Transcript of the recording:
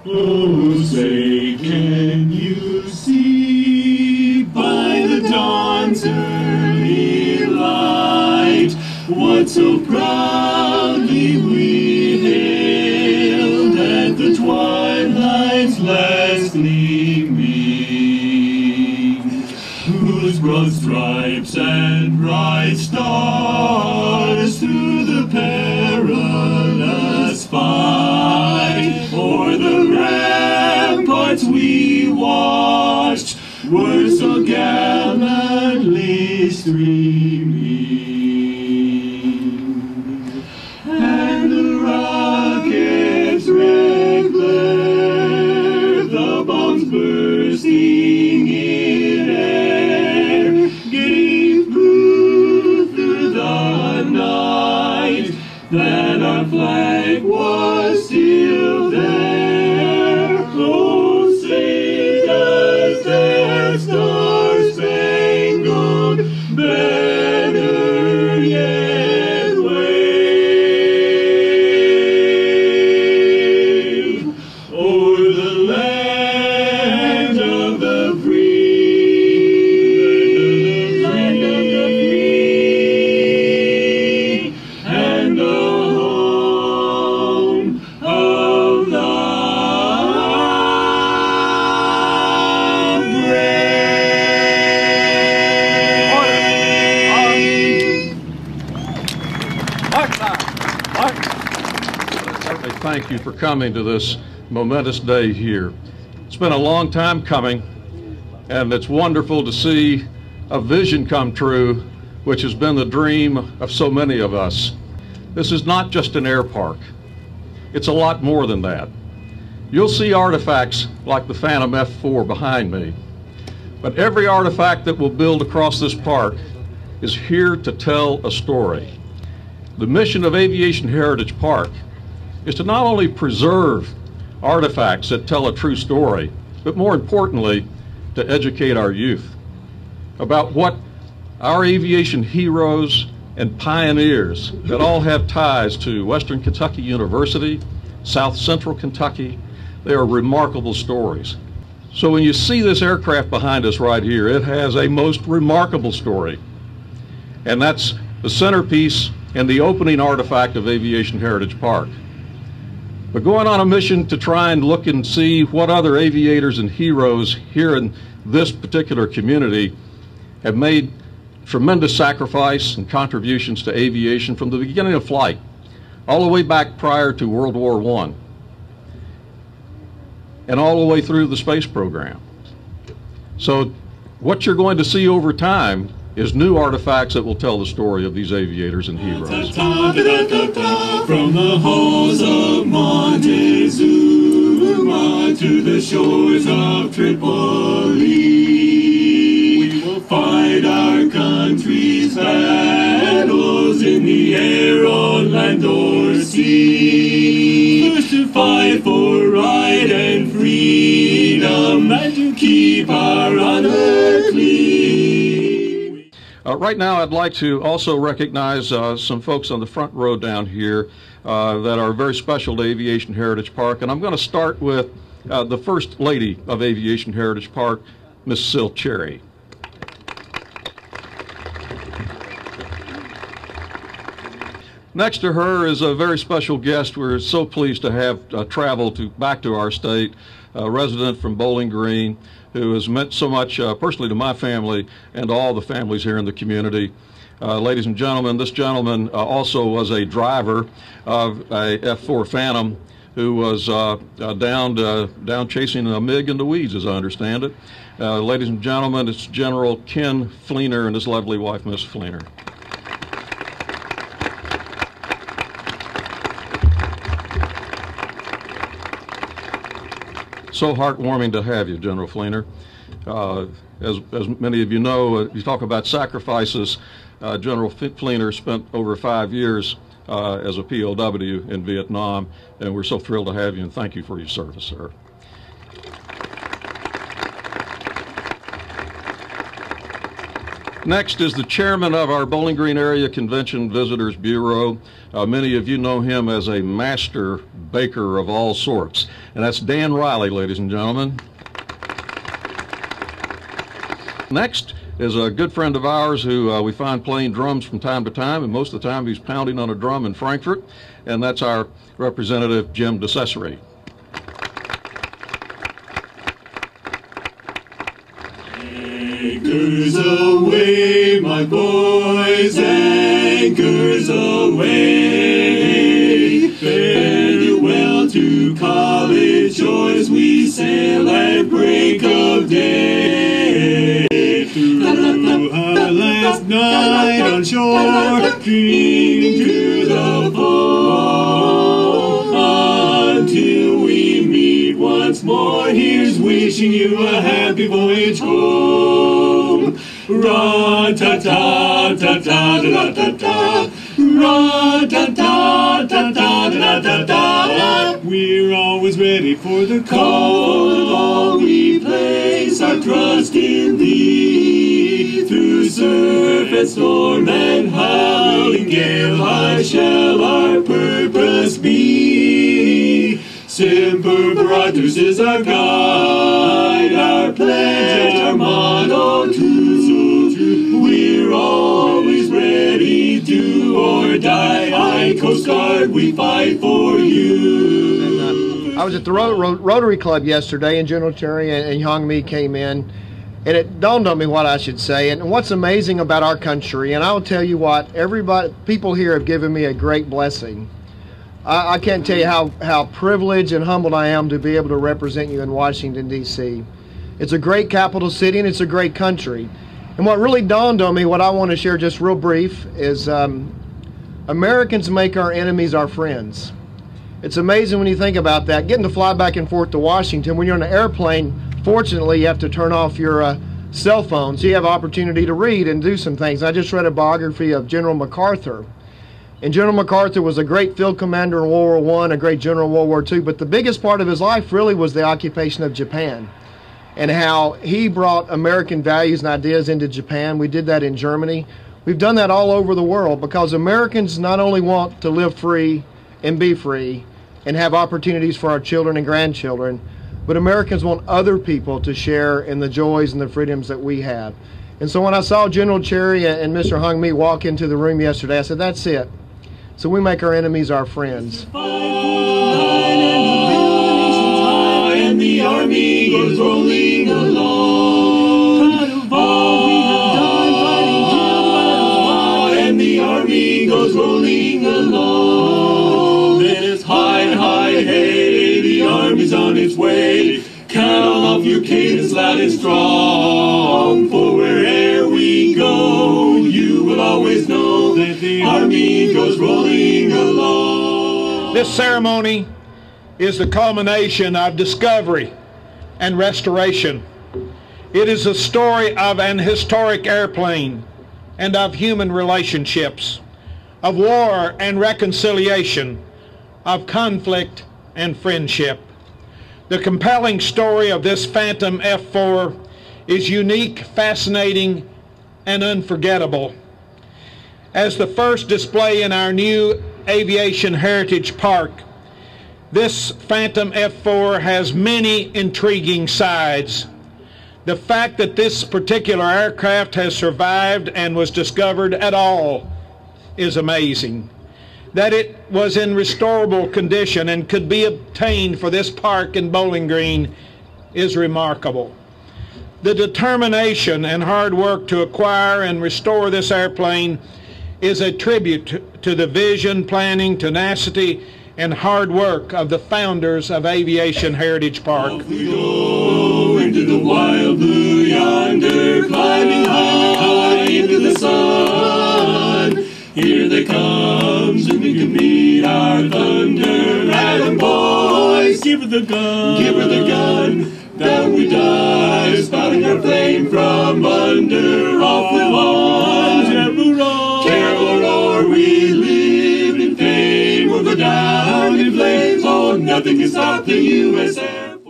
Oh, say, can you see by the dawn's early light what so proudly we hailed at the twilight's last gleaming, whose broad stripes and bright stars through the perilous fight o'er the ramparts we watched were so gallantly streaming, and the rockets' red glare, the bombs bursting in air, gave proof through the night that our flag was still there. Oh, say does that star-spangled banner yet wave o'er the land of the free, land of the free, and the home of the Thank you for coming to this momentous day here. It's been a long time coming, and it's wonderful to see a vision come true, which has been the dream of so many of us. This is not just an air park. It's a lot more than that. You'll see artifacts like the Phantom F-4 behind me, but every artifact that we'll build across this park is here to tell a story. The mission of Aviation Heritage Park is to not only preserve artifacts that tell a true story, but more importantly, to educate our youth about what our aviation heroes and pioneers that all have ties to Western Kentucky University, South Central Kentucky. They are remarkable stories. So when you see this aircraft behind us right here, it has a most remarkable story. And that's the centerpiece and the opening artifact of Aviation Heritage Park. But going on a mission to try and look and see what other aviators and heroes here in this particular community have made tremendous sacrifice and contributions to aviation from the beginning of flight, all the way back prior to World War I, and all the way through the space program. So what you're going to see over time is new artifacts that will tell the story of these aviators and heroes. From the halls of Montezuma to the shores of Tripoli, we will fight our country's battles in the air, on land or sea. First to fight for right and freedom, and to keep our honor clean. Right now, I'd like to also recognize some folks on the front row down here that are very special to Aviation Heritage Park, and I'm going to start with the First Lady of Aviation Heritage Park, Miss Sil Cherry. Next to her is a very special guest we're so pleased to have travel back to our state, a resident from Bowling Green, who has meant so much personally to my family and all the families here in the community. Ladies and gentlemen, this gentleman also was a driver of a F-4 Phantom who was down chasing a MiG in the weeds, as I understand it. Ladies and gentlemen, it's General Ken Fleener and his lovely wife, Miss Fleener. So heartwarming to have you, General Fleener. As many of you know, you talk about sacrifices. General Fleener spent over 5 years as a POW in Vietnam, and we're so thrilled to have you, and thank you for your service, sir. Next is the chairman of our Bowling Green Area Convention Visitors Bureau. Many of you know him as a master baker of all sorts, and that's Dan Riley, ladies and gentlemen. Next is a good friend of ours who we find playing drums from time to time, and most of the time he's pounding on a drum in Frankfurt, and that's our Representative Jim DeCesare. Anchors away, my boys, anchors away. Farewell to college joys, we sail at break of day. Through our last night on shore, cling to the fore. Until we meet once more, here's wishing you a happy voyage home. Ra-ta-ta-ta-ta-ta-ta-ta-ta. Ra-ta-ta-ta-ta-ta-ta-ta. We're always ready for the call. We place our trust in thee. Through surf and storm and howling gale, high shall our purpose be. Semper Paratus is our guide, our pledge, our motto too. We're always ready, do or die. Aye, Coast Guard, we fight for you. I was at the Rotary Club yesterday, and General Cherry and Hong Mi came in, and it dawned on me what I should say. And what's amazing about our country, and I'll tell you what, people here have given me a great blessing. I can't tell you how privileged and humbled I am to be able to represent you in Washington, D.C. It's a great capital city, and it's a great country. And what really dawned on me, what I want to share just real brief, is Americans make our enemies our friends. It's amazing when you think about that. Getting to fly back and forth to Washington, when you're on an airplane, fortunately you have to turn off your cell phone, so you have opportunity to read and do some things. I just read a biography of General MacArthur. And General MacArthur was a great field commander in World War I, a great general in World War II, but the biggest part of his life really was the occupation of Japan and how he brought American values and ideas into Japan. We did that in Germany. We've done that all over the world because Americans not only want to live free and be free and have opportunities for our children and grandchildren, but Americans want other people to share in the joys and the freedoms that we have. And so when I saw General Cherry and Mr. Hong Mi walk into the room yesterday, I said, that's it. So we make our enemies our friends. And the army goes rolling along. And the army goes rolling along. Then it's hi, hi, hey, the army's on its way. Count off your cadence loud and strong. For where'er we go, you will always know that the army goes rolling along. This ceremony is the culmination of discovery and restoration. It is a story of an historic airplane and of human relationships, of war and reconciliation, of conflict and friendship. The compelling story of this Phantom F-4 is unique, fascinating, and unforgettable. As the first display in our new Aviation Heritage Park, this Phantom F-4 has many intriguing sides. The fact that this particular aircraft has survived and was discovered at all is amazing. That it was in restorable condition and could be obtained for this park in Bowling Green is remarkable. The determination and hard work to acquire and restore this airplane is a tribute to the vision, planning, tenacity, and hard work of the founders of Aviation Heritage Park. Off we go into the wild blue yonder, climbing high into the sun. Here they come, soon we can meet our thunder. Adam boys, give her the gun, give her the gun. Down we dive, spouting our flame from under. Off we launch, carol roar, we live in fame. We'll go down in flames, oh, nothing can stop the USA.